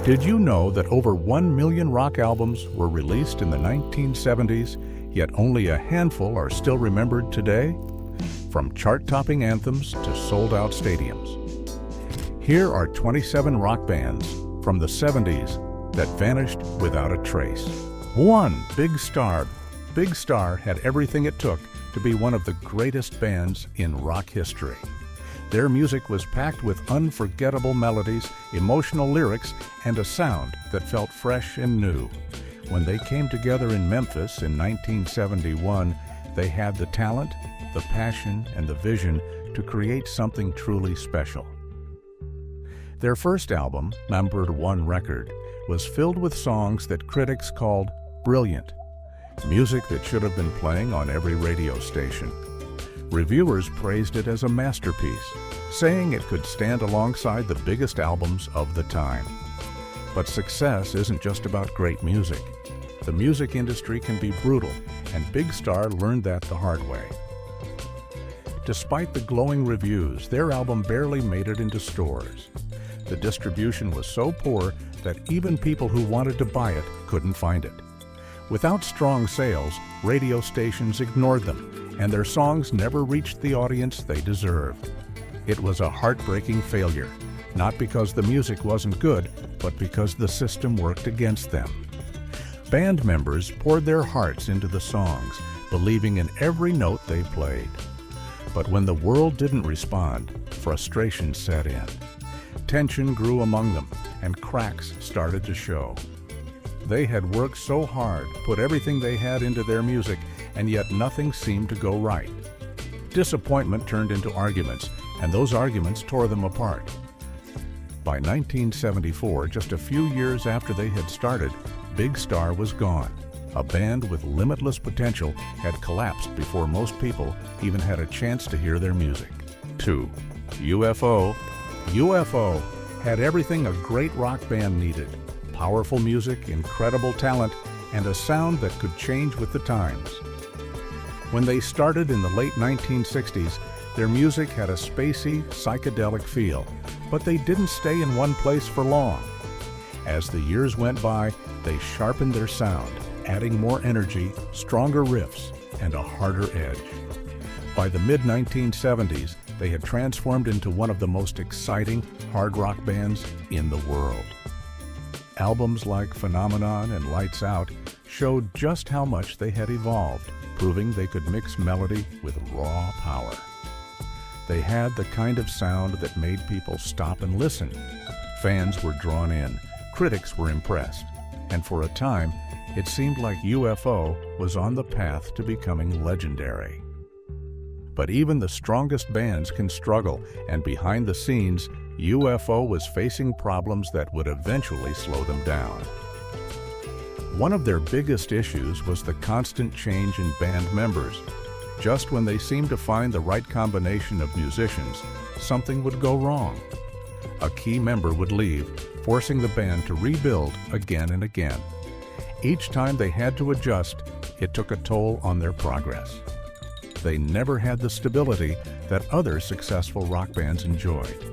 Did you know that over 1 million rock albums were released in the 1970s, yet only a handful are still remembered today? From chart-topping anthems to sold-out stadiums. Here are 27 rock bands from the 70s that vanished without a trace. 1. Big Star. Big Star had everything it took to be one of the greatest bands in rock history. Their music was packed with unforgettable melodies, emotional lyrics, and a sound that felt fresh and new. When they came together in Memphis in 1971, they had the talent, the passion, and the vision to create something truly special. Their first album, numbered 1 record, was filled with songs that critics called brilliant, music that should have been playing on every radio station. Reviewers praised it as a masterpiece, saying it could stand alongside the biggest albums of the time. But success isn't just about great music. The music industry can be brutal, and Big Star learned that the hard way. Despite the glowing reviews, their album barely made it into stores. The distribution was so poor that even people who wanted to buy it couldn't find it. Without strong sales, radio stations ignored them, and their songs never reached the audience they deserved. It was a heartbreaking failure, not because the music wasn't good, but because the system worked against them. Band members poured their hearts into the songs, believing in every note they played. But when the world didn't respond, frustration set in. Tension grew among them, and cracks started to show. They had worked so hard, put everything they had into their music, and yet nothing seemed to go right. Disappointment turned into arguments, and those arguments tore them apart. By 1974, just a few years after they had started, Big Star was gone. A band with limitless potential had collapsed before most people even had a chance to hear their music. 2. UFO. UFO had everything a great rock band needed: powerful music, incredible talent, and a sound that could change with the times. When they started in the late 1960s, their music had a spacey, psychedelic feel, but they didn't stay in one place for long. As the years went by, they sharpened their sound, adding more energy, stronger riffs, and a harder edge. By the mid-1970s, they had transformed into one of the most exciting hard rock bands in the world. Albums like Phenomenon and Lights Out showed just how much they had evolved, proving they could mix melody with raw power. They had the kind of sound that made people stop and listen. Fans were drawn in, critics were impressed, and for a time, it seemed like UFO was on the path to becoming legendary. But even the strongest bands can struggle, and behind the scenes, UFO was facing problems that would eventually slow them down. One of their biggest issues was the constant change in band members. Just when they seemed to find the right combination of musicians, something would go wrong. A key member would leave, forcing the band to rebuild again and again. Each time they had to adjust, it took a toll on their progress. They never had the stability that other successful rock bands enjoyed.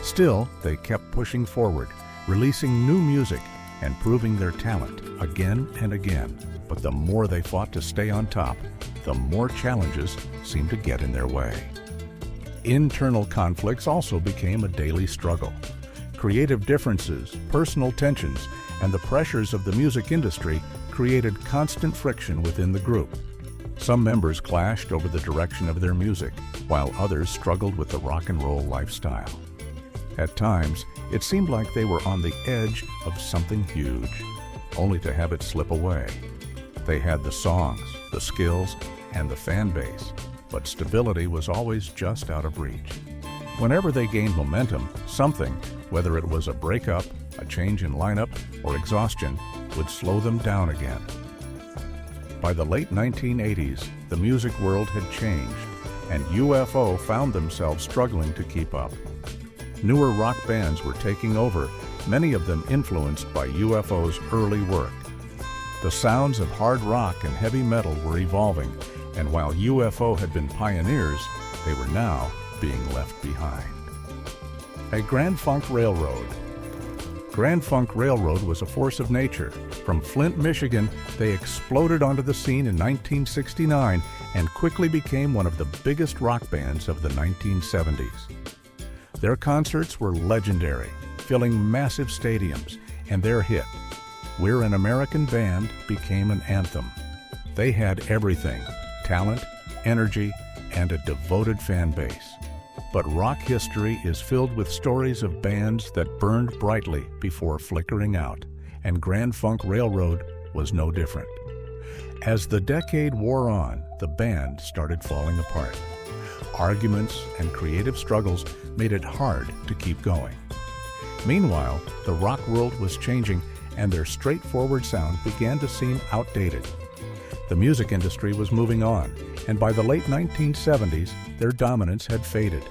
Still, they kept pushing forward, releasing new music and proving their talent again and again. But the more they fought to stay on top, the more challenges seemed to get in their way. Internal conflicts also became a daily struggle. Creative differences, personal tensions, and the pressures of the music industry created constant friction within the group. Some members clashed over the direction of their music, while others struggled with the rock and roll lifestyle. At times, it seemed like they were on the edge of something huge, only to have it slip away. They had the songs, the skills, and the fan base, but stability was always just out of reach. Whenever they gained momentum, something, whether it was a breakup, a change in lineup, or exhaustion, would slow them down again. By the late 1980s, the music world had changed, and UFO found themselves struggling to keep up. Newer rock bands were taking over, many of them influenced by UFO's early work. The sounds of hard rock and heavy metal were evolving, and while UFO had been pioneers, they were now being left behind. A Grand Funk Railroad. Grand Funk Railroad was a force of nature. From Flint, Michigan, they exploded onto the scene in 1969 and quickly became one of the biggest rock bands of the 1970s. Their concerts were legendary, filling massive stadiums, and their hit, "We're an American Band," became an anthem. They had everything: talent, energy, and a devoted fan base. But rock history is filled with stories of bands that burned brightly before flickering out, and Grand Funk Railroad was no different. As the decade wore on, the band started falling apart. Arguments and creative struggles made it hard to keep going. Meanwhile, the rock world was changing, and their straightforward sound began to seem outdated. The music industry was moving on, and by the late 1970s, their dominance had faded.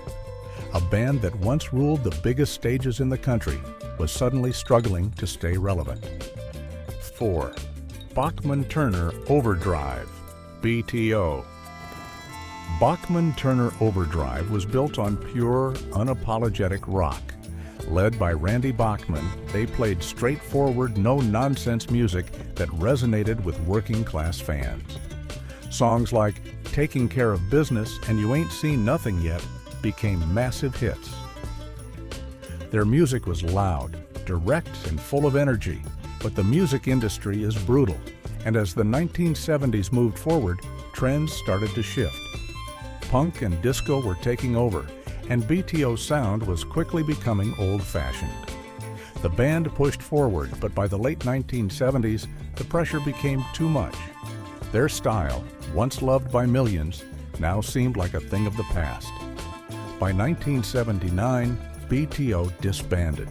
A band that once ruled the biggest stages in the country was suddenly struggling to stay relevant. 4. Bachman-Turner Overdrive, BTO. Bachman-Turner Overdrive was built on pure, unapologetic rock. Led by Randy Bachman, they played straightforward, no-nonsense music that resonated with working-class fans. Songs like "Taking Care of Business" and "You Ain't Seen Nothing Yet" became massive hits. Their music was loud, direct, and full of energy, but the music industry is brutal, and as the 1970s moved forward, trends started to shift. Punk and disco were taking over, and BTO's sound was quickly becoming old-fashioned. The band pushed forward, but by the late 1970s, the pressure became too much. Their style, once loved by millions, now seemed like a thing of the past. By 1979, BTO disbanded.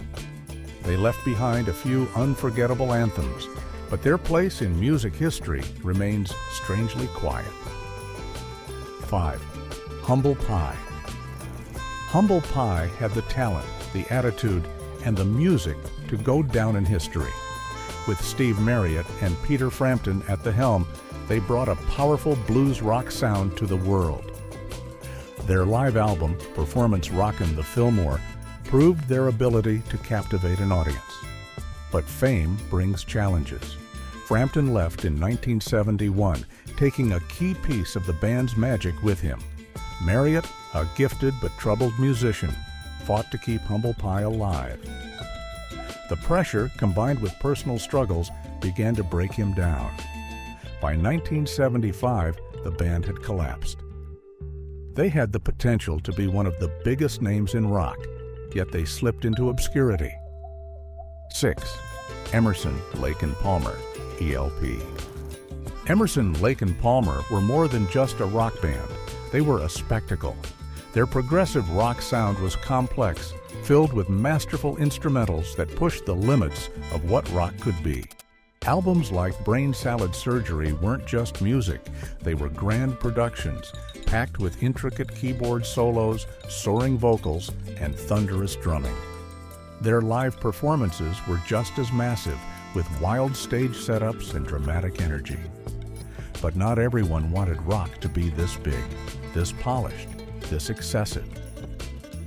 They left behind a few unforgettable anthems, but their place in music history remains strangely quiet. 5. Humble Pie. Humble Pie had the talent, the attitude, and the music to go down in history. With Steve Marriott and Peter Frampton at the helm, they brought a powerful blues rock sound to the world. Their live album, Performance Rockin' the Fillmore, proved their ability to captivate an audience. But fame brings challenges. Frampton left in 1971, taking a key piece of the band's magic with him. Marriott, a gifted but troubled musician, fought to keep Humble Pie alive. The pressure, combined with personal struggles, began to break him down. By 1975, the band had collapsed. They had the potential to be one of the biggest names in rock, yet they slipped into obscurity. 6. Emerson, Lake and Palmer, ELP. Emerson, Lake and Palmer were more than just a rock band. They were a spectacle. Their progressive rock sound was complex, filled with masterful instrumentals that pushed the limits of what rock could be. Albums like Brain Salad Surgery weren't just music, they were grand productions, packed with intricate keyboard solos, soaring vocals, and thunderous drumming. Their live performances were just as massive, with wild stage setups and dramatic energy. But not everyone wanted rock to be this big, this polished, this excessive.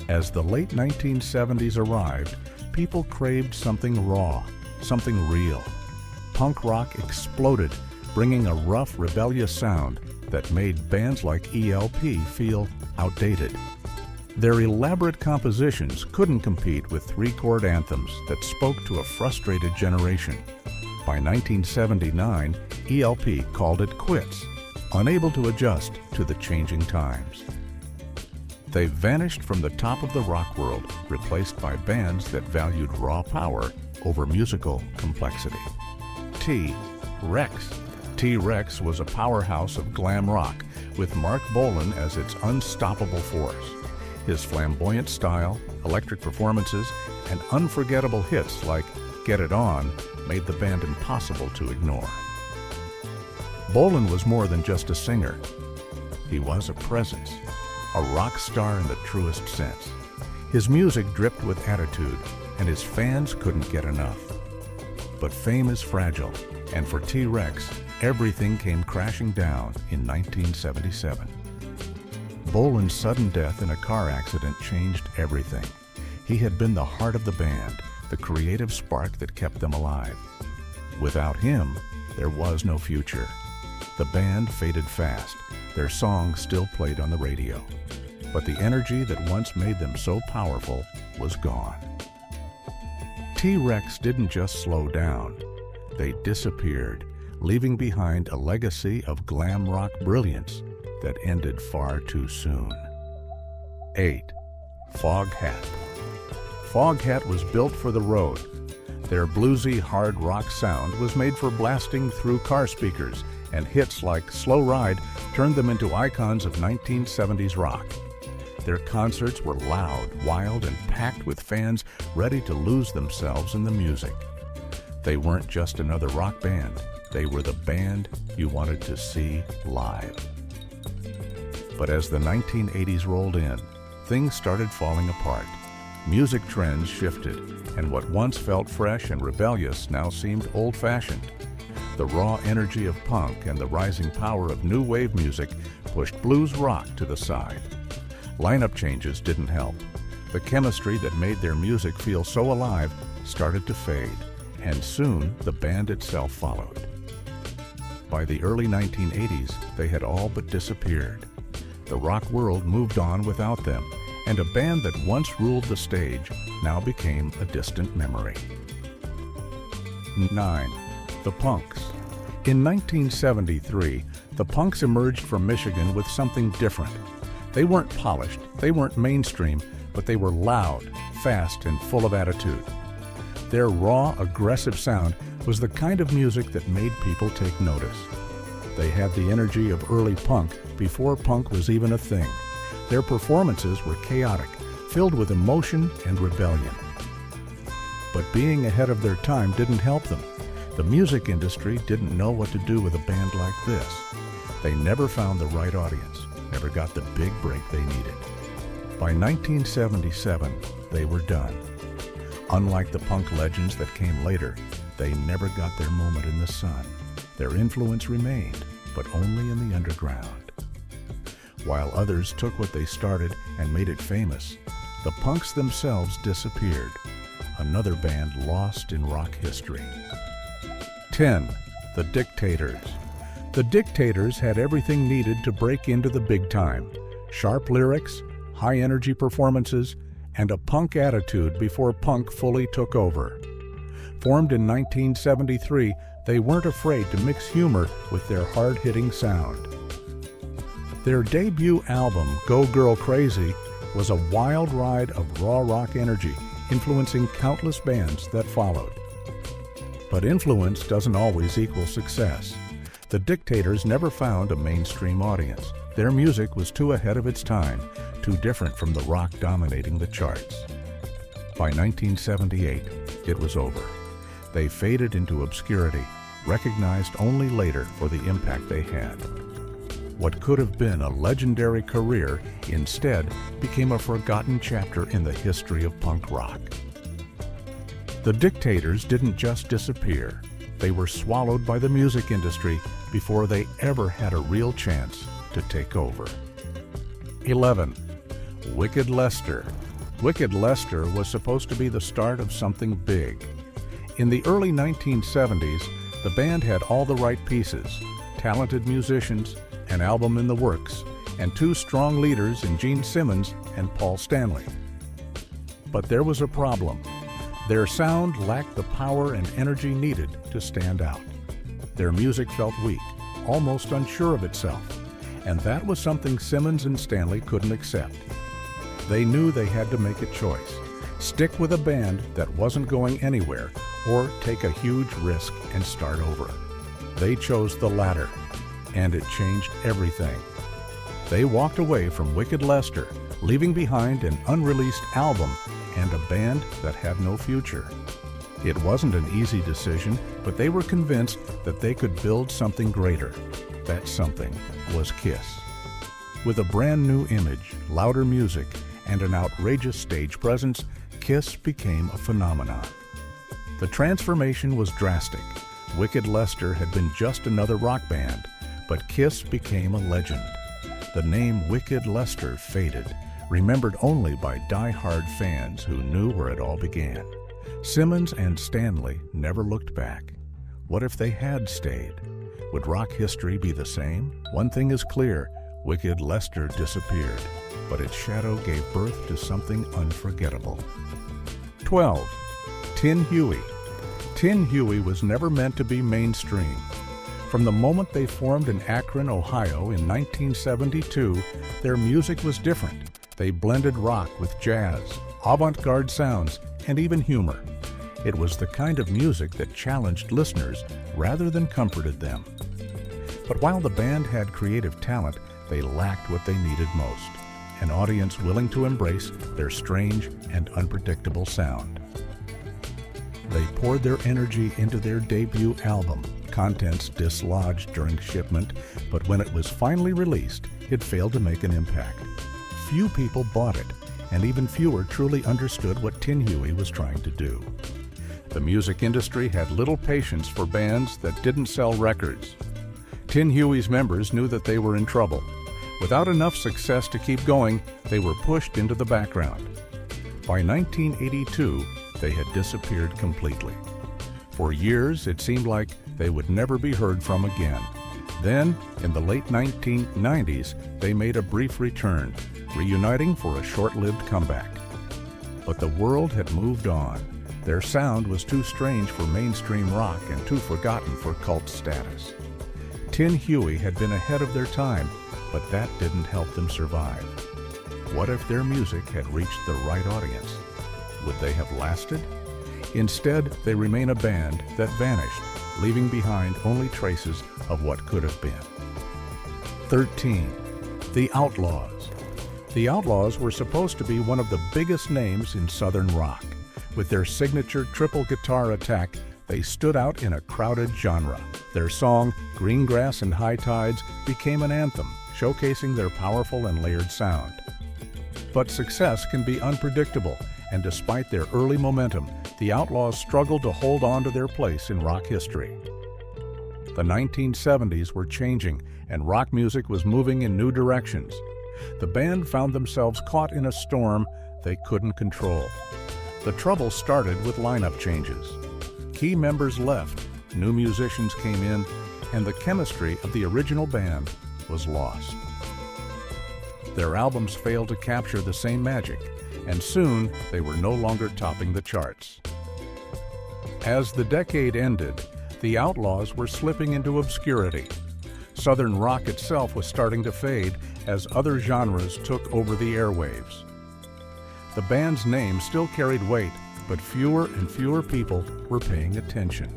As the late 1970s arrived, people craved something raw, something real. Punk rock exploded, bringing a rough, rebellious sound that made bands like ELP feel outdated. Their elaborate compositions couldn't compete with three-chord anthems that spoke to a frustrated generation. By 1979, ELP called it quits, unable to adjust to the changing times. They vanished from the top of the rock world, replaced by bands that valued raw power over musical complexity. T-Rex. T-Rex was a powerhouse of glam rock, with Mark Bolan as its unstoppable force. His flamboyant style, electric performances, and unforgettable hits like Get It On made the band impossible to ignore. Bolan was more than just a singer. He was a presence, a rock star in the truest sense. His music dripped with attitude, and his fans couldn't get enough. But fame is fragile, and for T-Rex, everything came crashing down in 1977. Bolan's sudden death in a car accident changed everything. He had been the heart of the band, the creative spark that kept them alive. Without him, there was no future. The band faded fast. Their songs still played on the radio. But the energy that once made them so powerful was gone. T-Rex didn't just slow down. They disappeared, leaving behind a legacy of glam rock brilliance that ended far too soon. 8. Foghat. Foghat was built for the road. Their bluesy hard rock sound was made for blasting through car speakers, and hits like Slow Ride turned them into icons of 1970s rock. Their concerts were loud, wild, and packed with fans ready to lose themselves in the music. They weren't just another rock band. They were the band you wanted to see live. But as the 1980s rolled in, things started falling apart. Music trends shifted, and what once felt fresh and rebellious now seemed old-fashioned. The raw energy of punk and the rising power of new wave music pushed blues rock to the side. Lineup changes didn't help. The chemistry that made their music feel so alive started to fade, and soon the band itself followed. By the early 1980s, they had all but disappeared. The rock world moved on without them, and a band that once ruled the stage now became a distant memory. 9. The Punks. In 1973, the Punks emerged from Michigan with something different. They weren't polished, they weren't mainstream, but they were loud, fast, and full of attitude. Their raw, aggressive sound was the kind of music that made people take notice. They had the energy of early punk before punk was even a thing. Their performances were chaotic, filled with emotion and rebellion. But being ahead of their time didn't help them. The music industry didn't know what to do with a band like this. They never found the right audience, never got the big break they needed. By 1977, they were done. Unlike the punk legends that came later, they never got their moment in the sun. Their influence remained, but only in the underground. While others took what they started and made it famous, the Punks themselves disappeared. Another band lost in rock history. 10. The Dictators. The Dictators had everything needed to break into the big time. Sharp lyrics, high-energy performances, and a punk attitude before punk fully took over. Formed in 1973, they weren't afraid to mix humor with their hard-hitting sound. Their debut album, Go Girl Crazy, was a wild ride of raw rock energy, influencing countless bands that followed. But influence doesn't always equal success. The Dictators never found a mainstream audience. Their music was too ahead of its time, too different from the rock dominating the charts. By 1978, it was over. They faded into obscurity, recognized only later for the impact they had. What could have been a legendary career instead became a forgotten chapter in the history of punk rock. The Dictators didn't just disappear. They were swallowed by the music industry before they ever had a real chance to take over. 11. Wicked Lester. Wicked Lester was supposed to be the start of something big. In the early 1970s, the band had all the right pieces: talented musicians, an album in the works, and two strong leaders in Gene Simmons and Paul Stanley. But there was a problem. Their sound lacked the power and energy needed to stand out. Their music felt weak, almost unsure of itself, and that was something Simmons and Stanley couldn't accept. They knew they had to make a choice: stick with a band that wasn't going anywhere, or take a huge risk and start over. They chose the latter, and it changed everything. They walked away from Wicked Lester, leaving behind an unreleased album and a band that had no future. It wasn't an easy decision, but they were convinced that they could build something greater. That something was Kiss. With a brand new image, louder music, and an outrageous stage presence, Kiss became a phenomenon. The transformation was drastic. Wicked Lester had been just another rock band, but Kiss became a legend. The name Wicked Lester faded, remembered only by die-hard fans who knew where it all began. Simmons and Stanley never looked back. What if they had stayed? Would rock history be the same? One thing is clear, Wicked Lester disappeared, but its shadow gave birth to something unforgettable. 12. Tin Huey. Tin Huey was never meant to be mainstream. From the moment they formed in Akron, Ohio in 1972, their music was different. They blended rock with jazz, avant-garde sounds, and even humor. It was the kind of music that challenged listeners rather than comforted them. But while the band had creative talent, they lacked what they needed most: an audience willing to embrace their strange and unpredictable sound. They poured their energy into their debut album, contents dislodged during shipment, but when it was finally released, it failed to make an impact. Few people bought it, and even fewer truly understood what Tin Huey was trying to do. The music industry had little patience for bands that didn't sell records. Tin Huey's members knew that they were in trouble. Without enough success to keep going, they were pushed into the background. By 1982, they had disappeared completely. For years, it seemed like they would never be heard from again. Then, in the late 1990s, they made a brief return, reuniting for a short-lived comeback. But the world had moved on. Their sound was too strange for mainstream rock and too forgotten for cult status. Tin Huey had been ahead of their time, but that didn't help them survive. What if their music had reached the right audience? Would they have lasted? Instead, they remain a band that vanished, leaving behind only traces of what could have been. 13. The Outlaws. The Outlaws were supposed to be one of the biggest names in Southern rock. With their signature triple guitar attack, they stood out in a crowded genre. Their song, Green Grass and High Tides, became an anthem, showcasing their powerful and layered sound. But success can be unpredictable, and despite their early momentum, the Outlaws struggled to hold on to their place in rock history. The 1970s were changing, and rock music was moving in new directions. The band found themselves caught in a storm they couldn't control. The trouble started with lineup changes. Key members left, new musicians came in, and the chemistry of the original band was lost. Their albums failed to capture the same magic, and soon they were no longer topping the charts. As the decade ended, the Outlaws were slipping into obscurity. Southern rock itself was starting to fade as other genres took over the airwaves. The band's name still carried weight, but fewer and fewer people were paying attention.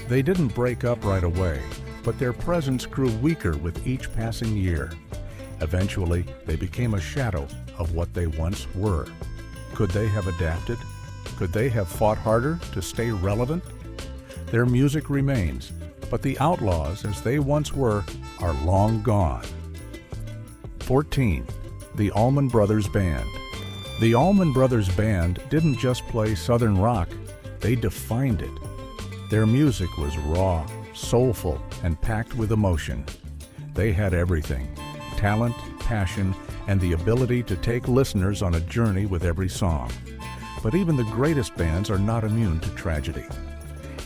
They didn't break up right away, but their presence grew weaker with each passing year. Eventually, they became a shadow of what they once were. Could they have adapted? Could they have fought harder to stay relevant? Their music remains, but the Outlaws, as they once were, are long gone. 14. The Allman Brothers Band. The Allman Brothers Band didn't just play Southern rock, they defined it. Their music was raw, soulful, and packed with emotion. They had everything: talent, passion, and the ability to take listeners on a journey with every song. But even the greatest bands are not immune to tragedy.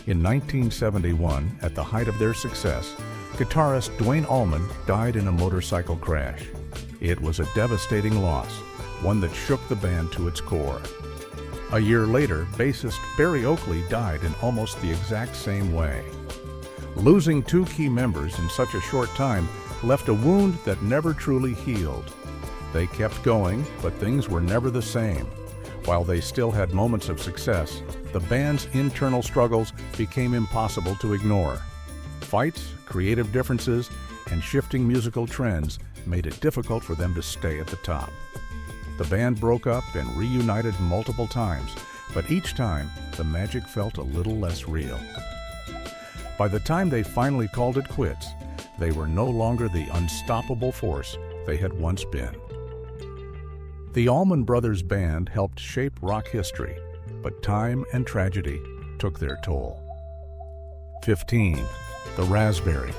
In 1971, at the height of their success, guitarist Duane Allman died in a motorcycle crash. It was a devastating loss, one that shook the band to its core. A year later, bassist Barry Oakley died in almost the exact same way. Losing two key members in such a short time left a wound that never truly healed. They kept going, but things were never the same. While they still had moments of success, the band's internal struggles became impossible to ignore. Fights, creative differences, and shifting musical trends made it difficult for them to stay at the top. The band broke up and reunited multiple times, but each time the magic felt a little less real. By the time they finally called it quits, they were no longer the unstoppable force they had once been. The Allman Brothers Band helped shape rock history, but time and tragedy took their toll. 15. The Raspberries.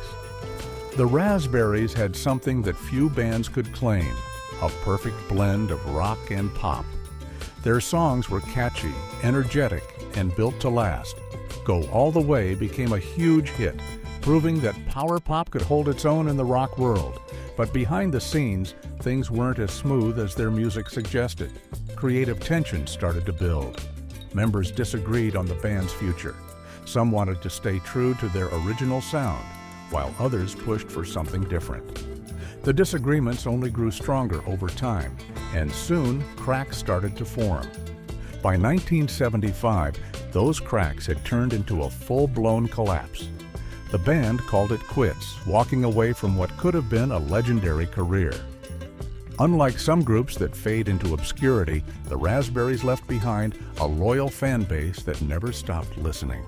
The Raspberries had something that few bands could claim: a perfect blend of rock and pop. Their songs were catchy, energetic, and built to last. Go All the Way became a huge hit, proving that power pop could hold its own in the rock world. But behind the scenes, things weren't as smooth as their music suggested. Creative tension started to build. Members disagreed on the band's future. Some wanted to stay true to their original sound, while others pushed for something different. The disagreements only grew stronger over time, and soon cracks started to form. By 1975, those cracks had turned into a full-blown collapse. The band called it quits, walking away from what could have been a legendary career. Unlike some groups that fade into obscurity, the Raspberries left behind a loyal fan base that never stopped listening.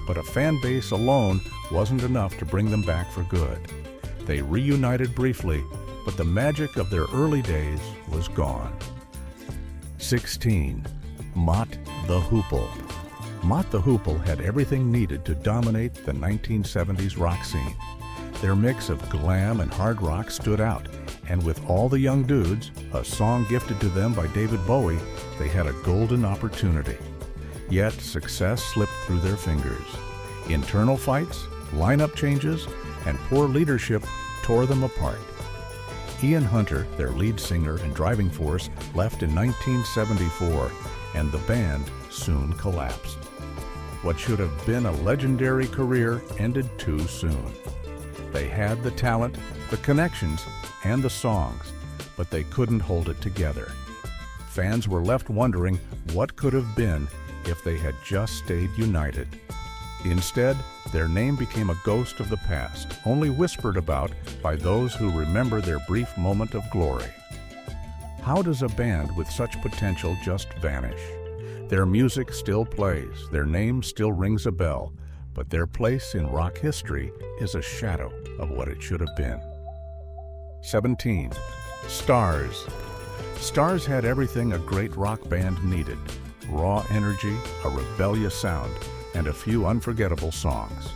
But a fan base alone wasn't enough to bring them back for good. They reunited briefly, but the magic of their early days was gone. 16. Mott the Hoople. Mott the Hoople had everything needed to dominate the 1970s rock scene. Their mix of glam and hard rock stood out, and with All the Young Dudes, a song gifted to them by David Bowie, they had a golden opportunity. Yet success slipped through their fingers. Internal fights, lineup changes, and poor leadership tore them apart. Ian Hunter, their lead singer and driving force, left in 1974, and the band soon collapsed. What should have been a legendary career ended too soon. They had the talent, the connections, and the songs, but they couldn't hold it together. Fans were left wondering what could have been if they had just stayed united. Instead, their name became a ghost of the past, only whispered about by those who remember their brief moment of glory. How does a band with such potential just vanish? Their music still plays, their name still rings a bell, but their place in rock history is a shadow of what it should have been. 17. Stars. Stars had everything a great rock band needed: raw energy, a rebellious sound, and a few unforgettable songs.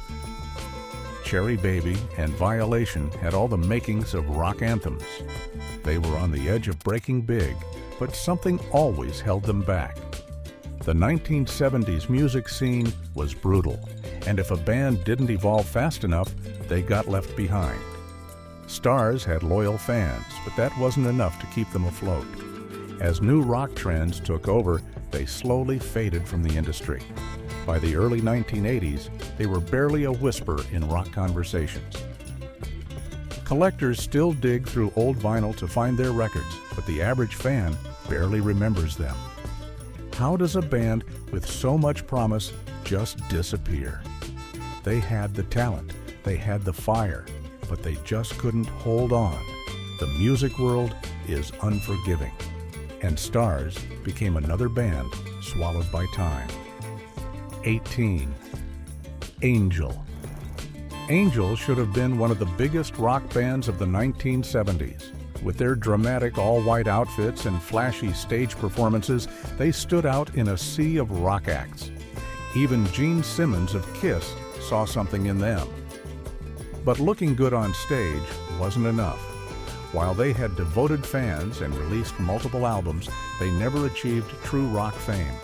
Cherry Baby and Violation had all the makings of rock anthems. They were on the edge of breaking big, but something always held them back. The 1970s music scene was brutal, and if a band didn't evolve fast enough, they got left behind. Stars had loyal fans, but that wasn't enough to keep them afloat. As new rock trends took over, they slowly faded from the industry. By the early 1980s, they were barely a whisper in rock conversations. Collectors still dig through old vinyl to find their records, but the average fan barely remembers them. How does a band with so much promise just disappear? They had the talent, they had the fire, but they just couldn't hold on. The music world is unforgiving, and Stars became another band swallowed by time. 18. Angel. Angel should have been one of the biggest rock bands of the 1970s. With their dramatic all-white outfits and flashy stage performances, they stood out in a sea of rock acts. Even Gene Simmons of Kiss saw something in them. But looking good on stage wasn't enough. While they had devoted fans and released multiple albums, they never achieved true rock fame.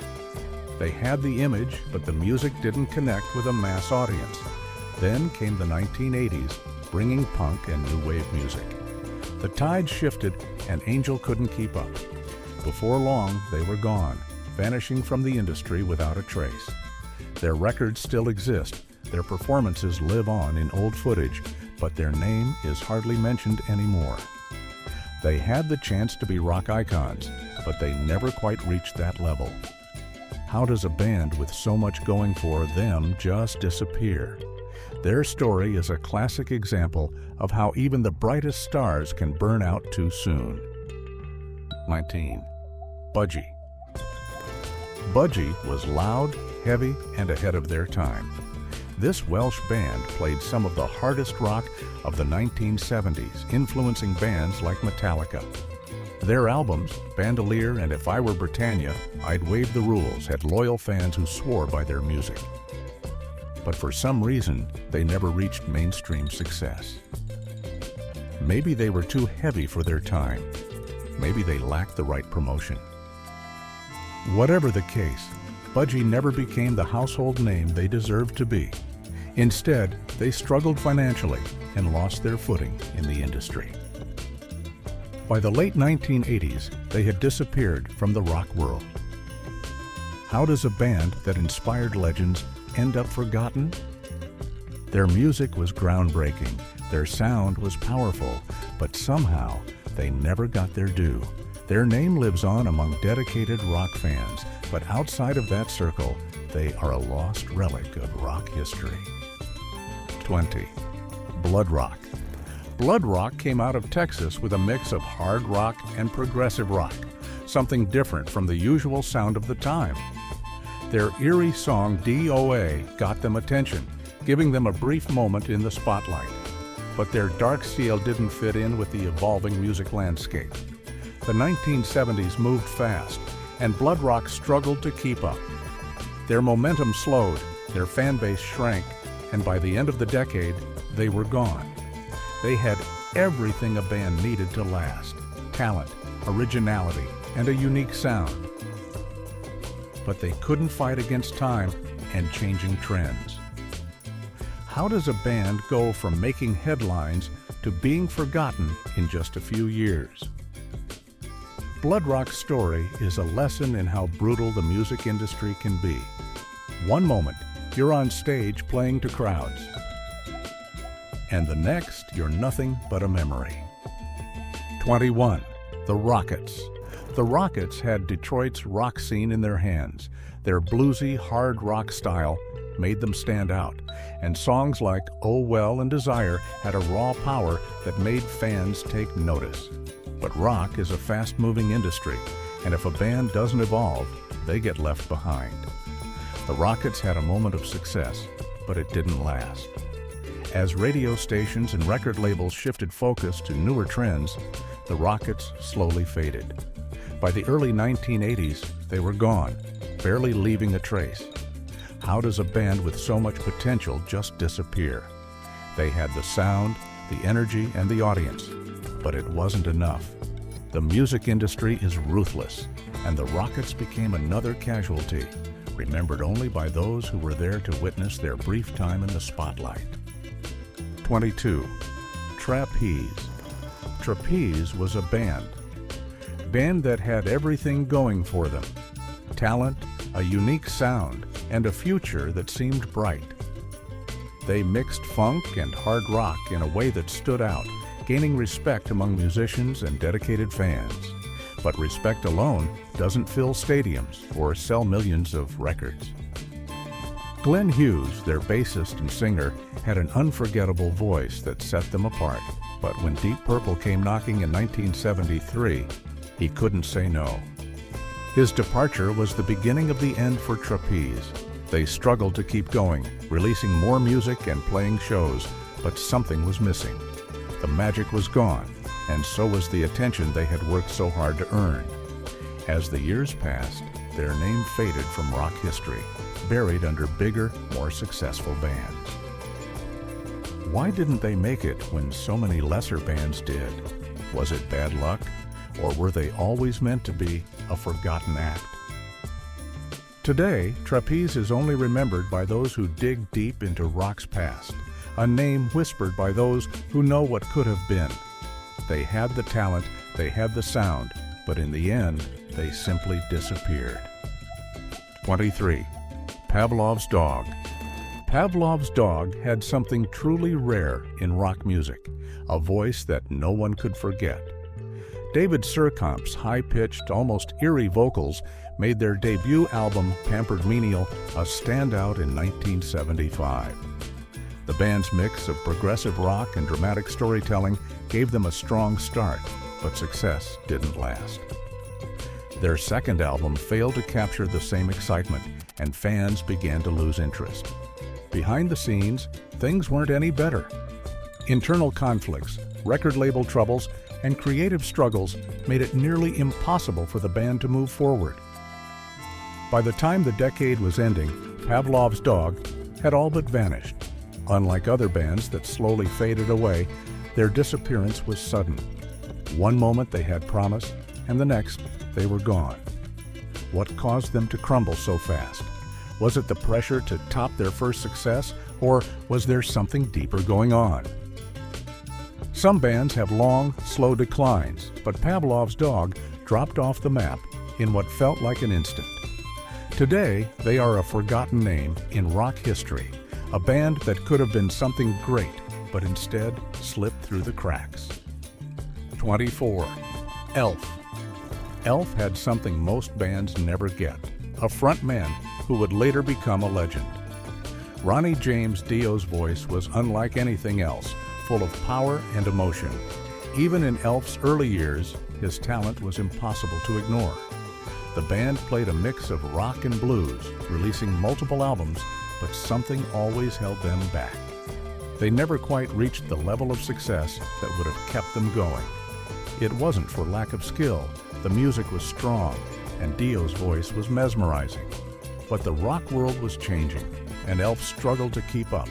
They had the image, but the music didn't connect with a mass audience. Then came the 1980s, bringing punk and new wave music. The tide shifted, and Angel couldn't keep up. Before long, they were gone, vanishing from the industry without a trace. Their records still exist, their performances live on in old footage, but their name is hardly mentioned anymore. They had the chance to be rock icons, but they never quite reached that level. How does a band with so much going for them just disappear? Their story is a classic example of how even the brightest stars can burn out too soon. 19. Budgie. Budgie was loud, heavy, and ahead of their time. This Welsh band played some of the hardest rock of the 1970s, influencing bands like Metallica. Their albums, Bandolier and If I Were Britannia, I'd Waive the Rules, had loyal fans who swore by their music. But for some reason, they never reached mainstream success. Maybe they were too heavy for their time. Maybe they lacked the right promotion. Whatever the case, Budgie never became the household name they deserved to be. Instead, they struggled financially and lost their footing in the industry. By the late 1980s, they had disappeared from the rock world. How does a band that inspired legends end up forgotten? Their music was groundbreaking, their sound was powerful, but somehow they never got their due. Their name lives on among dedicated rock fans, but outside of that circle, they are a lost relic of rock history. 20. Blood rock. Blood rock came out of Texas with a mix of hard rock and progressive rock, something different from the usual sound of the time. Their eerie song DOA got them attention, giving them a brief moment in the spotlight. But their dark steel didn't fit in with the evolving music landscape. The 1970s moved fast, and blood rock struggled to keep up. Their momentum slowed, their fan base shrank, and by the end of the decade, they were gone. They had everything a band needed to last: talent, originality, and a unique sound. But they couldn't fight against time and changing trends. How does a band go from making headlines to being forgotten in just a few years? Blood rock's story is a lesson in how brutal the music industry can be. One moment, you're on stage playing to crowds, and the next, you're nothing but a memory. 21. The Rockets. The Rockets had Detroit's rock scene in their hands. Their bluesy, hard rock style made them stand out, and songs like Oh Well and Desire had a raw power that made fans take notice. But rock is a fast-moving industry, and if a band doesn't evolve, they get left behind. The Rockets had a moment of success, but it didn't last. As radio stations and record labels shifted focus to newer trends, the Rockets slowly faded. By the early 1980s, they were gone, barely leaving a trace. How does a band with so much potential just disappear? They had the sound, the energy, and the audience, but it wasn't enough. The music industry is ruthless, and the Rockets became another casualty, remembered only by those who were there to witness their brief time in the spotlight. 22. Trapeze. Trapeze was a band that had everything going for them: talent, a unique sound, and a future that seemed bright. They mixed funk and hard rock in a way that stood out, gaining respect among musicians and dedicated fans. But respect alone doesn't fill stadiums or sell millions of records. Glenn Hughes, their bassist and singer, had an unforgettable voice that set them apart. But when Deep Purple came knocking in 1973, he couldn't say no. His departure was the beginning of the end for Trapeze. They struggled to keep going, releasing more music and playing shows, but something was missing. The magic was gone, and so was the attention they had worked so hard to earn. As the years passed, their name faded from rock history, buried under bigger, more successful bands. Why didn't they make it when so many lesser bands did? Was it bad luck? Or were they always meant to be a forgotten act? Today, Trapeze is only remembered by those who dig deep into rock's past, a name whispered by those who know what could have been. They had the talent, they had the sound, but in the end, they simply disappeared. 23. Pavlov's Dog. Pavlov's Dog had something truly rare in rock music, a voice that no one could forget. David Surkamp's high-pitched, almost eerie vocals made their debut album, Pampered Menial, a standout in 1975. The band's mix of progressive rock and dramatic storytelling gave them a strong start, but success didn't last. Their second album failed to capture the same excitement, and fans began to lose interest. Behind the scenes, things weren't any better. Internal conflicts, record label troubles, and creative struggles made it nearly impossible for the band to move forward. By the time the decade was ending, Pavlov's Dog had all but vanished. Unlike other bands that slowly faded away, their disappearance was sudden. One moment they had promise, and the next they were gone. What caused them to crumble so fast? Was it the pressure to top their first success, or was there something deeper going on? Some bands have long, slow declines, but Pavlov's Dog dropped off the map in what felt like an instant. Today, they are a forgotten name in rock history, a band that could have been something great, but instead slipped through the cracks. 24. Elf. Elf had something most bands never get, a frontman who would later become a legend. Ronnie James Dio's voice was unlike anything else, full of power and emotion. Even in Elf's early years, his talent was impossible to ignore. The band played a mix of rock and blues, releasing multiple albums, but something always held them back. They never quite reached the level of success that would have kept them going. It wasn't for lack of skill. The music was strong, and Dio's voice was mesmerizing. But the rock world was changing, and Elf struggled to keep up.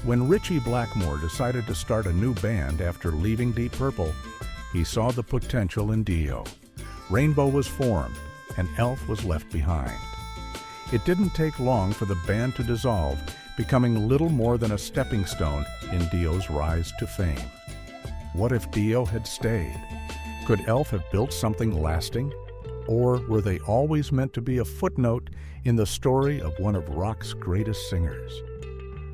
When Ritchie Blackmore decided to start a new band after leaving Deep Purple, he saw the potential in Dio. Rainbow was formed, and Elf was left behind. It didn't take long for the band to dissolve, becoming little more than a stepping stone in Dio's rise to fame. What if Dio had stayed? Could Elf have built something lasting? Or were they always meant to be a footnote in the story of one of rock's greatest singers?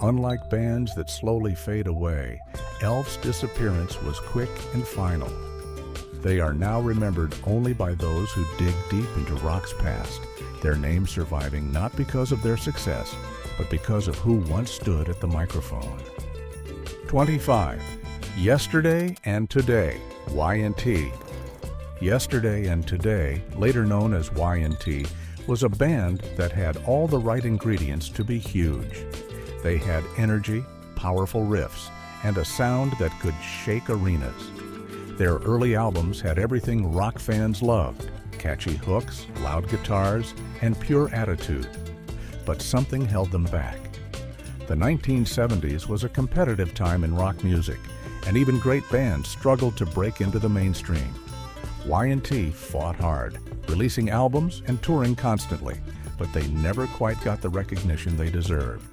Unlike bands that slowly fade away, Elf's disappearance was quick and final. They are now remembered only by those who dig deep into rock's past, their names surviving not because of their success, but because of who once stood at the microphone. 25. Yesterday and Today, Y&T. Yesterday and Today, later known as Y&T, was a band that had all the right ingredients to be huge. They had energy, powerful riffs, and a sound that could shake arenas. Their early albums had everything rock fans loved: catchy hooks, loud guitars, and pure attitude. But something held them back. The 1970s was a competitive time in rock music, and even great bands struggled to break into the mainstream. Y&T fought hard, releasing albums and touring constantly, but they never quite got the recognition they deserved.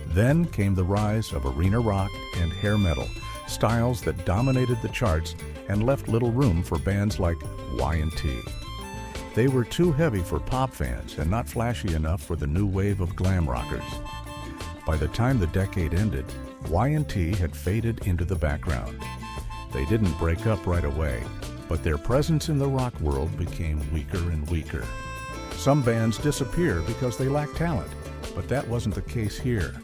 Then came the rise of arena rock and hair metal, styles that dominated the charts and left little room for bands like Y&T. They were too heavy for pop fans and not flashy enough for the new wave of glam rockers. By the time the decade ended, Y&T had faded into the background. They didn't break up right away, but their presence in the rock world became weaker and weaker. Some bands disappear because they lack talent, but that wasn't the case here.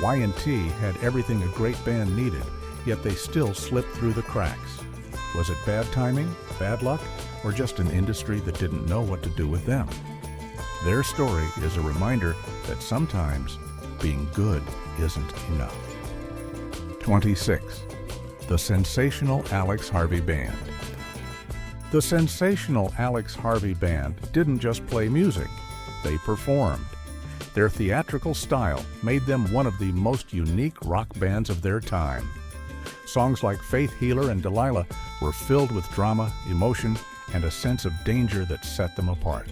Y&T had everything a great band needed, yet they still slipped through the cracks. Was it bad timing, bad luck, or just an industry that didn't know what to do with them? Their story is a reminder that sometimes being good isn't enough. 26. The Sensational Alex Harvey Band. The Sensational Alex Harvey Band didn't just play music, they performed. Their theatrical style made them one of the most unique rock bands of their time. Songs like Faith Healer and Delilah were filled with drama, emotion, and a sense of danger that set them apart.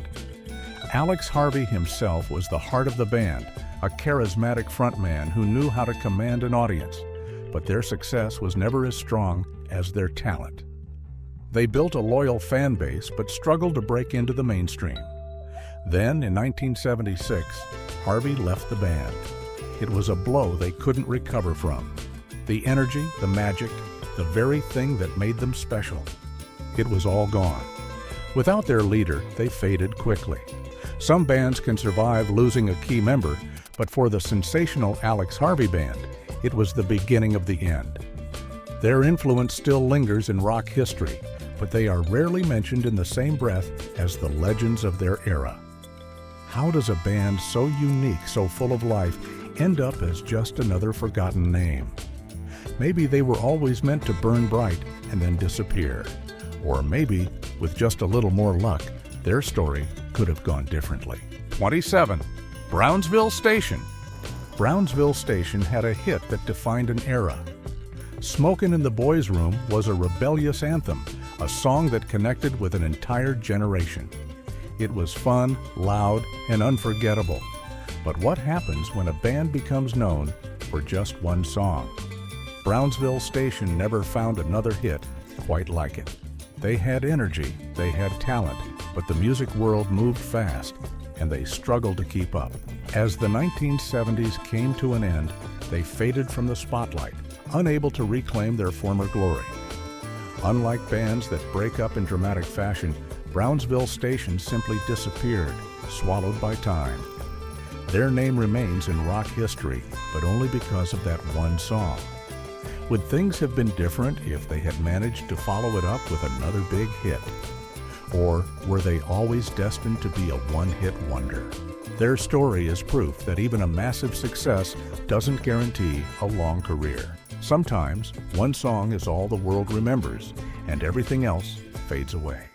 Alex Harvey himself was the heart of the band, a charismatic frontman who knew how to command an audience, but their success was never as strong as their talent. They built a loyal fan base but struggled to break into the mainstream. Then, in 1976, Harvey left the band. It was a blow they couldn't recover from. The energy, the magic, the very thing that made them special. It was all gone. Without their leader, they faded quickly. Some bands can survive losing a key member, but for the Sensational Alex Harvey Band, it was the beginning of the end. Their influence still lingers in rock history, but they are rarely mentioned in the same breath as the legends of their era. How does a band so unique, so full of life, end up as just another forgotten name? Maybe they were always meant to burn bright and then disappear. Or maybe, with just a little more luck, their story could have gone differently. 27. Brownsville Station. Brownsville Station had a hit that defined an era. Smokin' in the Boys' Room was a rebellious anthem, a song that connected with an entire generation. It was fun, loud, and unforgettable. But what happens when a band becomes known for just one song? Brownsville Station never found another hit quite like it. They had energy, they had talent, but the music world moved fast, and they struggled to keep up. As the 1970s came to an end, they faded from the spotlight, unable to reclaim their former glory. Unlike bands that break up in dramatic fashion, Brownsville Station simply disappeared, swallowed by time. Their name remains in rock history, but only because of that one song. Would things have been different if they had managed to follow it up with another big hit? Or were they always destined to be a one-hit wonder? Their story is proof that even a massive success doesn't guarantee a long career. Sometimes, one song is all the world remembers, and everything else fades away.